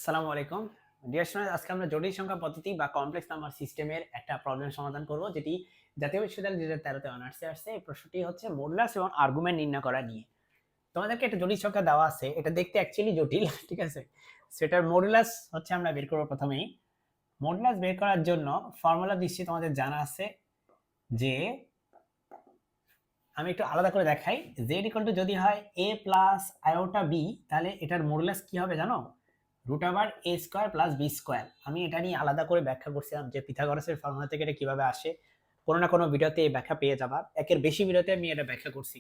আসসালামু আলাইকুম dear students, আজকে আমরা জটিল সংখ্যা পদ্ধতি বা কমপ্লেক্স নাম্বার সিস্টেমের একটা প্রবলেম সমাধান করব, যেটি জাতীয় বিশ্ববিদ্যালয় 2013 তে অনার্সে আসছে। এই প্রশ্নটি হচ্ছে মডুলাস এবং আর্গুমেন্ট নির্ণয় করা নিয়ে। তোমাদেরকে একটা জটিল সংখ্যা দেওয়া আছে, এটা দেখতে অ্যাকচুয়ালি জটিল, ঠিক আছে। সেটার মডুলাস হচ্ছে আমরা বের করব। প্রথমেই মডুলাস বের করার জন্য ফর্মুলা নিশ্চয়ই তোমাদের জানা আছে, যে আমি একটু আলাদা করে দেখাই। জেড ইকুয়াল টু যদি হয় a প্লাস আয়োটা বি, তাহলে এটার মডুলাস কি হবে জানো? Root over a square plus B square. আমি এটা নিয়ে আলাদা করে ব্যাখ্যা করছিলাম যে পিথাগোরাসের ফর্মুলা থেকে এটা কিভাবে আসে। কোনো না কোনো ভিডিওতে এই ব্যাখ্যা পেয়ে যাবা, একের বেশি ভিডিওতে আমি এটা ব্যাখ্যা করছি।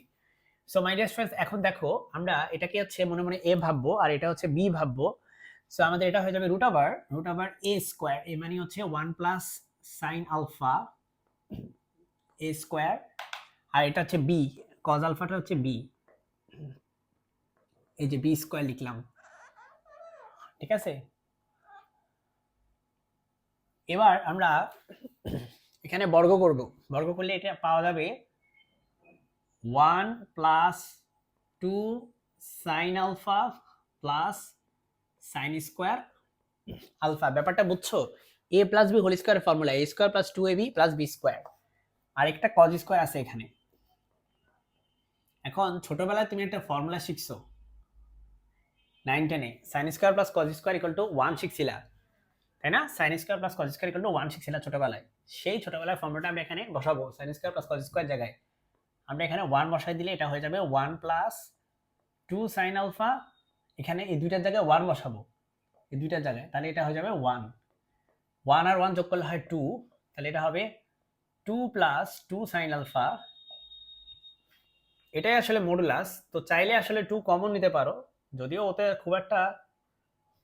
সো মাই ডিয়ার ফ্রেন্ডস, এখন দেখো আমরা এটাকে হচ্ছে মনে মনে a ভাববো আর এটা হচ্ছে b ভাববো। সো আমাদের এটা হয়ে যাবে রুট ওভার a স্কয়ার, এ মানে হচ্ছে 1 plus sine alpha a square, আর এটা হচ্ছে বি, কজ আলফাটা হচ্ছে বি, এই যে বি স্কয়ার লিখলাম, ঠিক আছে। এবার আমরা এখানে বর্গ করব, বর্গ করলে এটা পাওয়া যাবে 1 plus 2 sine alpha plus sine square alpha. ব্যাপারটা বুঝছো? a plus B whole square formula a square plus 2ab plus B square, আর একটা কজ স্কয়ার আছে এখানে। এখন ছোটবেলায় তুমি একটা ফর্মুলা শিখছো 9 10 এ, sine square plus cos square equal to 1 শিখছিলা, তাই না? Sine square plus cos square equal to 1 শিখছিলা ছোটবেলায়। সেই ছোটবেলার ফর্মুলাটা আমরা এখানে বসাবো। Sign square plus cos square জায়গায় আমরা এখানে 1 বসাই দিলে এটা হয়ে যাবে 1 প্লাস 2 সাইন আলফা। এখানে এই দুইটার জায়গায় 1 বসাবো, এই দুইটার জায়গায়, তাহলে এটা হয়ে যাবে 1 1 আর 1 যোগ করলে হয় 2, তাহলে এটা হবে 2 প্লাস 2 সাইন আলফা। এটাই আসলে মডুলাস। তো চাইলে আসলে 2 কমন নিতে পারো, যদিও ওতে খুব একটা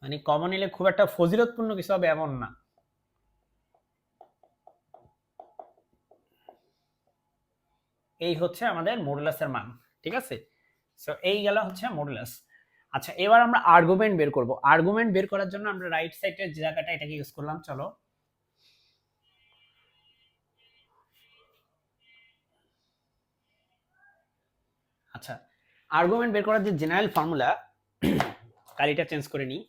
মানে কমন নিলে খুব একটা ফজিলতপূর্ণ কিছু হবে এমন না। এই হচ্ছে আমাদের মডুলাসের মান, ঠিক আছে। সো এই গেল হচ্ছে মডুলাস। আচ্ছা, এবার আমরা আর্গুমেন্ট বের করব। আর্গুমেন্ট বের করার জন্য আমরা রাইট সাইডের যে জায়গাটা এটাকে ইউজ করলাম। চলো, আচ্ছা, আর্গুমেন্ট বের করার যে জেনারেল ফর্মুলা, কালিটা চেঞ্জ করে নিই।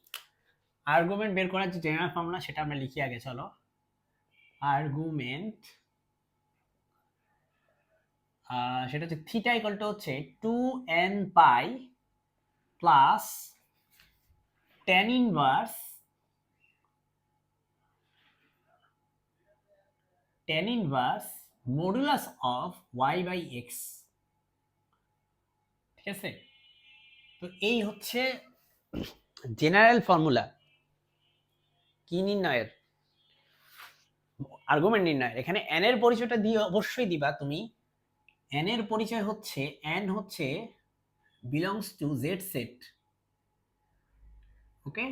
আর্গুমেন্ট বের করার যে জেনারেল ফর্মুলা সেটা আমরা লিখি আগে। চলো, আর্গুমেন্ট সেটা হচ্ছে থিটা ইকুয়াল টু হচ্ছে 2n pi plus tan inverse modulus of y by x, ঠিক আছে। তো এই হচ্ছে জেনারেল ফর্মুলা কি নির্ণয়ের, আর্গুমেন্ট নির্ণয়। এখানে n এর পরিচয়টা দিয়ে অবশ্যই দিবা তুমি। n এর পরিচয় হচ্ছে n হচ্ছে belongs to z set, okay.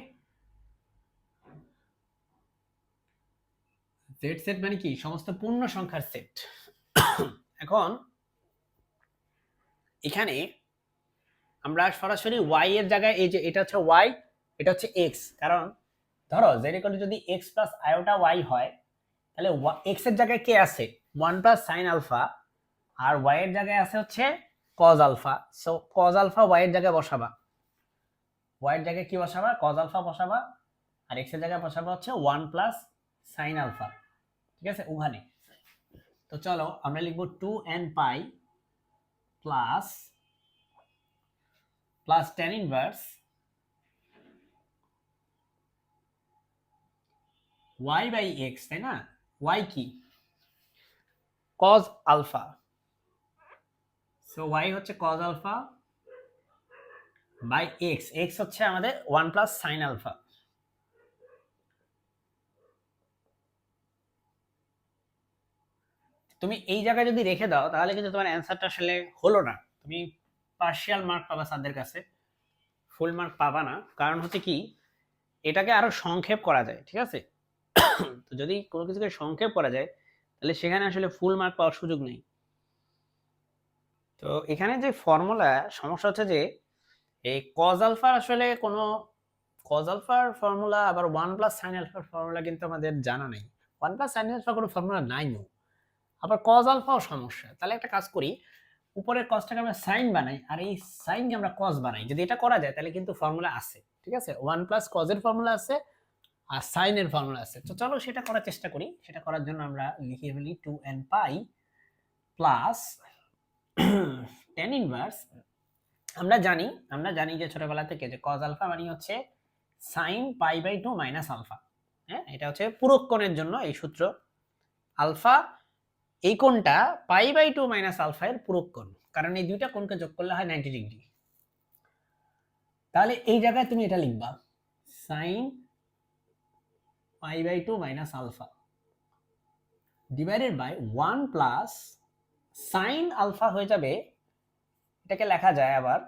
z set মানে কি? সমস্ত পূর্ণ সংখ্যার সেট। এখন এখানে আমরা সরাসরি y এর জায়গায়, এই যে এটা হচ্ছে y, এটা হচ্ছে x, কারণ ধরো z ইকুয়াল টু যদি x প্লাস আয়োটা y হয়, তাহলে x এর জায়গায় কে আছে? 1 প্লাস সাইন আলফা, আর y এর জায়গায় আছে হচ্ছে cos alpha. So cos alpha y এর জায়গায় বসাবা, y এর জায়গায় কি বসাবা? cos আলফা বসাবা, আর x এর জায়গায় বসাবা হচ্ছে 1 প্লাস সাইন আলফা, ঠিক আছে ওখানে। তো চলো আমরা লিখবো 2n pi plus tan inverse y by x, তাই না? y কি? cos alpha. সো y হচ্ছে cos alpha by x, x হচ্ছে আমাদের 1 প্লাস সাইন আলফা। তুমি এই জায়গায় যদি রেখে দাও তাহলে কিন্তু তোমার অ্যান্সারটা আসলে হলো না। তুমি পার্শিয়াল মার্ক পাবা স্যারদের কাছে, ফুল মার্ক পাবা না। কারণ হচ্ছে কি, এটাকে আরো সংক্ষেপ করা যায়, ঠিক আছে। তো যদি কোনো কিছুকে সংক্ষেপ করা যায় তাহলে সেখানে আসলে ফুল মার্ক পাওয়ার সুযোগ নেই। তো এখানে যে ফর্মুলা, সমস্যা হচ্ছে যে এই কজ আলফার আসলে কোনো কজ আলফার ফর্মুলা, আবার 1 প্লাস সাইন আলফার ফর্মুলা কিন্তু আমাদের জানা নেই। 1 প্লাস সাইন আলফার কোনো ফর্মুলা নাই, আবার কজ আলফাও সমস্যা। তাহলে একটা কাজ করি, উপরের কজটাকে আমরা সাইন বানাই আর এই সাইনকে আমরা কজ বানাই। যদি এটা করা যায় তাহলে কিন্তু ফর্মুলা আছে, ঠিক আছে, 1 প্লাস কজের ফর্মুলা আছে আর সাইনের ফর্মুলা আছে। তো চলো সেটা করার চেষ্টা করি। সেটা করার জন্য আমরা লিখে ফেলি 2n pi plus tan inverse. আমরা জানি যে ছোটবেলা থেকে যে cos আলফা মানে হচ্ছে sin pi by 2 minus alpha. হ্যাঁ, এটা হচ্ছে পূরক কোণের জন্য এই সূত্র। আলফা এই কোণটা পাই বাই 2 মাইনাস আলফা এর পূরক কোণ, কারণ এই দুইটা কোণকে যোগ করলে হয় 90 ডিগ্রি। তাহলে এই জায়গায় তুমি এটা লিখবা sin pi by 2 minus alpha divided by 1 plus sin alpha হয়ে যাবে, এটাকে লেখা যায় আবার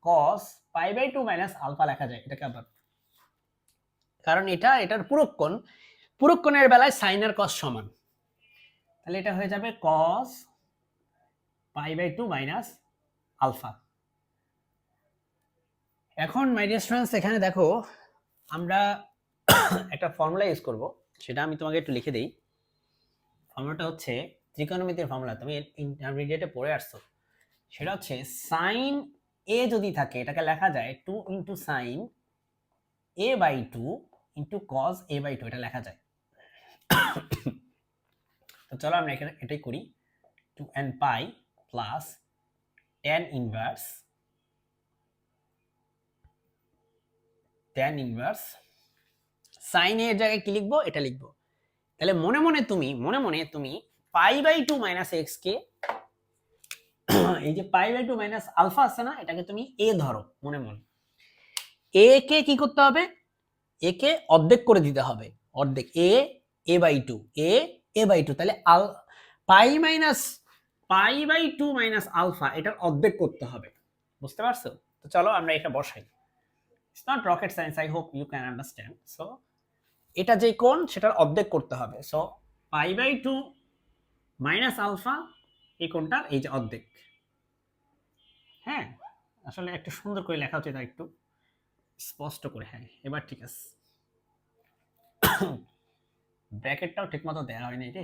cos pi by 2 minus alpha লেখা যায় এটাকে আবার, কারণ এটার পূরক কোণ, পূরক কোণের বেলায় sin আর cos সমান। তাহলে এটা হয়ে যাবে cos pi by 2 minus alpha. এখন মাই ডিয়ার স্টুডেন্টস এখানে দেখো আমরা একটা ফর্মুলা ইউজ করব, সেটা আমি তোমাকে একটু লিখে দেই। ফর্মুলাটা হচ্ছে ত্রিকোণমিতির ফর্মুলা, তুমি ইন্টারমিডিয়েটে পড়ে আসছো। সেটা হচ্ছে sin a যদি থাকে এটাকে লেখা যায় 2 into sin a by 2 into cos a by 2, এটা লেখা যায়। তো চলো আমরা এখানে এটাই করি, 2n pi plus tan inverse sin a এর জায়গায় কি লিখবো, এটা লিখবো। তাহলে মনে মনে তুমি পাই বাই 2 মাইনাস x কে এই যে পাই বাই 2 মাইনাস আলফা আছে না, এটাকে তুমি a ধরো মনে মনে। a কে কি করতে হবে, a কে অর্ধেক করে দিতে হবে, অর্ধেক a বাই 2 a বাই 2। তাহলে পাই বাই 2 মাইনাস আলফা এটার অর্ধেক করতে হবে, বুঝতে পারছো? তো চলো আমরা এটা বসাই। It's not rocket science, I hope you can understand. So এটা যে কোণ সেটার অর্ধেক করতে হবে। So pi by 2 minus alpha এই কোণটার এই যে অর্ধেক। হ্যাঁ, আসলে একটু সুন্দর করে লেখা উচিত, একটু স্পষ্ট করে। হ্যাঁ, এবার ঠিক আছে। ব্র্যাকেটটাও ঠিক মতো দেওয়া হয়নি রে,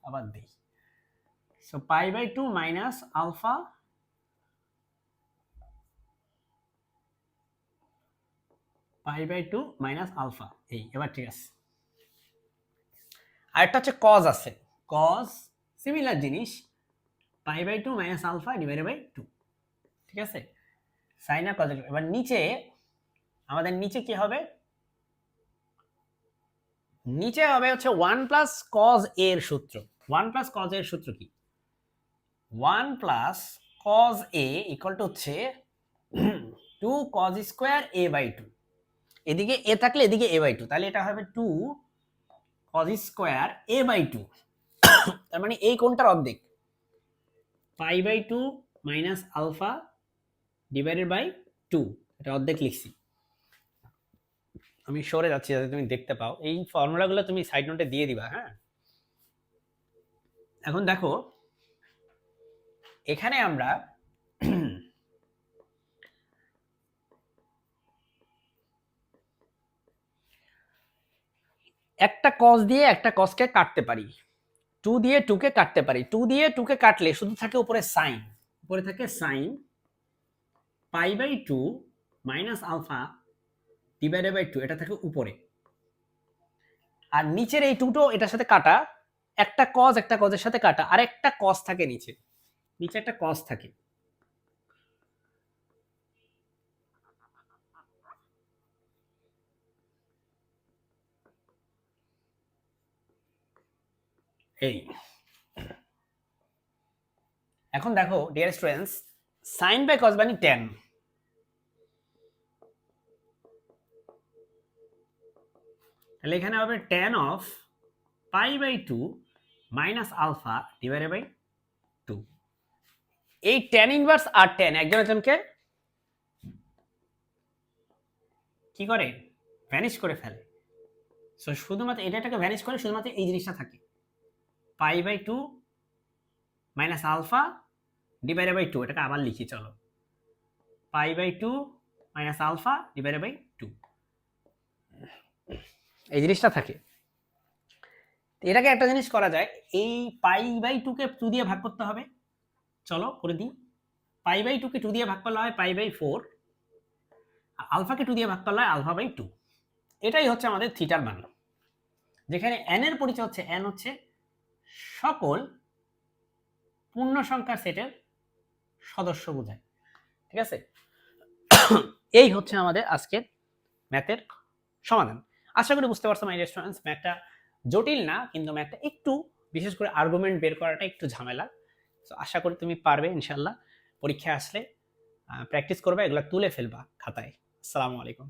আবার দিই। So pi by 2 minus alpha pi by 2 minus alpha, এই এবার ঠিক আছে। আরেকটা হচ্ছে cos আছে, cos সিমিলার জিনিস, pi by 2 minus alpha divided by 2, ঠিক আছে। সাইন আর cos। এবার নিচে আমাদের নিচে কি হবে, নিচে হবে হচ্ছে 1 প্লাস cos a এর সূত্র। 1 প্লাস cos a এর সূত্র কি, 1 plus cos a equal to হচ্ছে 2 cos স্কয়ার a বাই 2। এদিকে a থাকলে এদিকে a বাই 2, তাহলে এটা হবে 2 cos স্কয়ার a বাই 2। তার মানে এই কোণটার অর্ধেক, pi by 2 minus alpha divided by 2, এটা অর্ধেক লিখছি। আমি সরে যাচ্ছি যাতে তুমি দেখতে পাও। এই ফর্মুলাগুলো তুমি সাইড নোটে দিয়ে দিবা। হ্যাঁ, এখন দেখো এখানে আমরা একটা cos দিয়ে একটা cos কে কাটতে পারি, 2 দিয়ে 2 কে কাটতে পারি। 2 দিয়ে 2 কে কাটলে শুধু থাকে উপরে sin, উপরে থাকে sin pi by 2 minus alpha divided by 2, এটা থাকে উপরে। আর নিচের এই 2টো এটার সাথে কাটা, একটা cos একটা cos এর সাথে কাটা, আর একটা cos থাকে নিচে, নিচে একটা cos থাকে। এই এখন দেখো ডিয়ার স্টুডেন্টস, sin বাই cos মানে tan, তাহলে এখানে হবে tan of pi by 2 minus alpha divided by 2। এই tan ইনভার্স আর tan একজন একজনকে কি করে, ভ্যানিশ করে ফেলে। সো শুধুমাত্র এটাকে ভ্যানিশ করে শুধুমাত্র এই জিনিসটা থাকে, pi by 2 minus alpha divided by 2। এটাকে আবার লিখি, চলো, pi by 2 minus alpha divided by 2, এই জিনিসটা থাকে। এটাকে একটা জিনিস করা যায়, এই পাই বাই 2 কে 2 দিয়ে ভাগ করতে হবে। চলো করে দিই। পাই বাই 2 কে 2 দিয়ে ভাগ করলে হয় পাই বাই 4, আলফাকে 2 দিয়ে ভাগ করলে আলফা বাই 2। এটাই হচ্ছে আমাদের থিটার মান, যেখানে n এর পরিচয় হচ্ছে n হচ্ছে সকল পূর্ণ সংখ্যার সেটের সদস্য বোঝায়। ঠিক আছে, এই হচ্ছে আমাদের আজকের ম্যাথের সমাধান। আশা করি বুঝতে পারছো মাই ডিয়ার স্টুডেন্টস। ম্যাথটা জটিল না, কিন্তু ম্যাথটা একটু, বিশেষ করে আর্গুমেন্ট বের করাটা একটু ঝামেলা। তো আশা করি তুমি পারবে ইনশাল্লাহ। পরীক্ষায় আসলে প্র্যাকটিস করবে, এগুলো তুলে ফেলবা খাতায়। আসসালামু আলাইকুম।